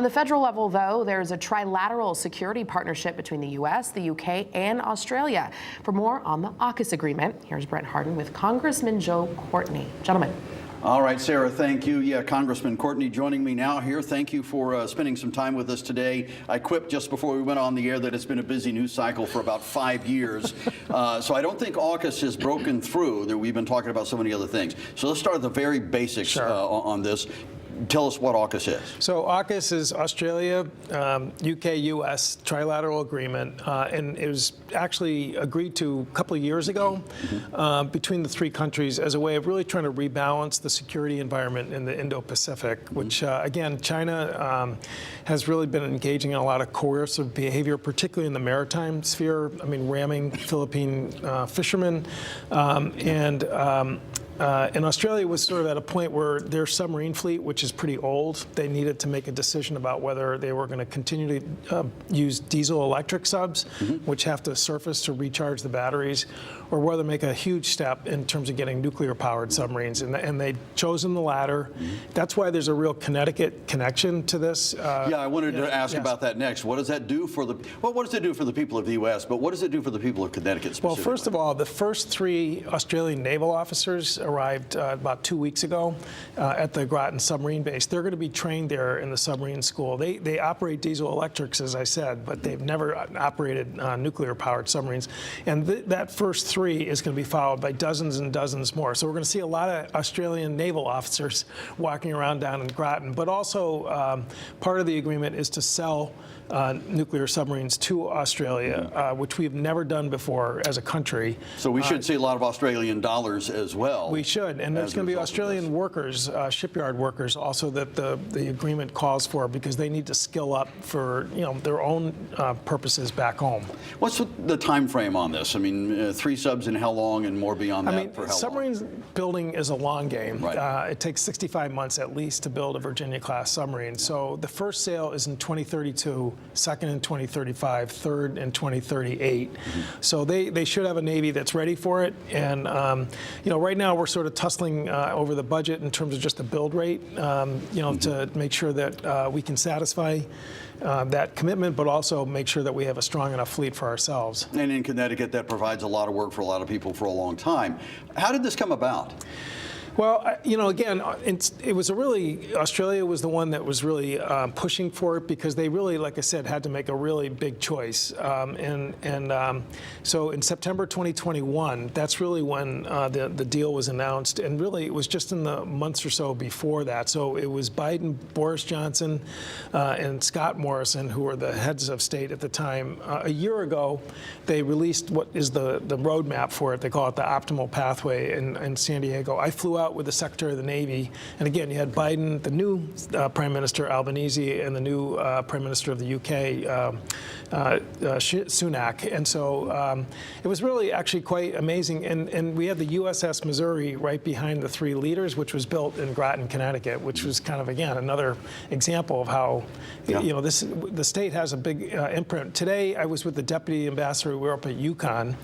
On the federal level, though, there's a trilateral security partnership between the U.S., the U.K., and Australia. For more on the AUKUS agreement, here's Brent Harden with Congressman Joe Courtney. Gentlemen. All right, Sarah, thank you. Yeah, Congressman Courtney joining me now here. Thank you for spending some time with us today. I quipped just before we went on the air that it's been a busy news cycle for about 5 years. So I don't think AUKUS has broken through. We've been talking about so many other things. So let's start at the very basics on this. Tell us what AUKUS is. So AUKUS is Australia, UK, US trilateral agreement, and it was actually agreed to a couple of years ago between the three countries as a way of really trying to rebalance the security environment in the Indo-Pacific, which again, China has really been engaging in a lot of coercive behavior, particularly in the maritime sphere. I mean, ramming Philippine fishermen and Australia was sort of at a point where their submarine fleet, which is pretty old, they needed to make a decision about whether they were going to continue to use diesel-electric subs, which have to surface to recharge the batteries, or whether make a huge step in terms of getting nuclear-powered submarines. And they've chosen the latter. That's why there's a real Connecticut connection to this. Yeah, I wanted to ask about that next. What does that do for the, well, what does it do for the people of the U.S., but what does it do for the people of Connecticut specifically? Well, first of all, the first 3 Australian naval officers arrived about 2 weeks ago at the Groton submarine base. They're going to be trained there in the submarine school. They operate diesel electrics, as I said, but they've never operated nuclear-powered submarines. And that first 3 is going to be followed by dozens and dozens more. So we're going to see a lot of Australian naval officers walking around down in Groton. But also part of the agreement is to sell nuclear submarines to Australia, which we've never done before as a country. So we should see a lot of Australian dollars as well. We should, and there's going to be Australian workers, shipyard workers, also that the agreement calls for, because they need to skill up for their own purposes back home. What's the time frame on this? I mean, 3 subs in how long, and more beyond that for how long? Submarines building is a long game. Right. It takes 65 months at least to build a Virginia-class submarine. So the first sale is in 2032. Second in 2035, third in 2038. So they should have a Navy that's ready for it. And right now we're sort of tussling over the budget in terms of just the build rate, to make sure that we can satisfy that commitment, but also make sure that we have a strong enough fleet for ourselves. And in Connecticut, that provides a lot of work for a lot of people for a long time. How did this come about? Well, again, it was Australia was the one that was really pushing for it, because they really, like I said, had to make a really big choice. So in September 2021, that's really when the deal was announced. And really, it was just in the months or so before that. So it was Biden, Boris Johnson, and Scott Morrison, who were the heads of state at the time. A year ago, they released what is the roadmap for it. They call it the optimal pathway in San Diego. I flew out with the Secretary of the Navy, and again, you had Biden, the new Prime Minister Albanese, and the new Prime Minister of the UK, Sunak. And so it was really actually quite amazing. And we had the USS Missouri right behind the 3 leaders, which was built in Groton, Connecticut, which was kind of, again, another example of how the state has a big imprint. Today, I was with the Deputy Ambassador. We were up at UConn,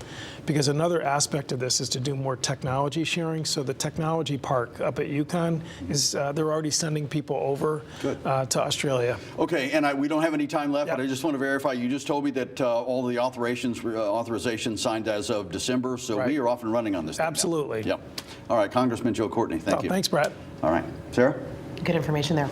because another aspect of this is to do more technology sharing. So the technology park up at UConn is they're already sending people over to Australia. Okay, and we don't have any time left, but I just want to verify. You just told me that all the authorizations signed as of December, so we are off and running on this. Absolutely. Yep. All right, Congressman Joe Courtney, thank you. Thanks, Brett. All right, Sarah? Good information there.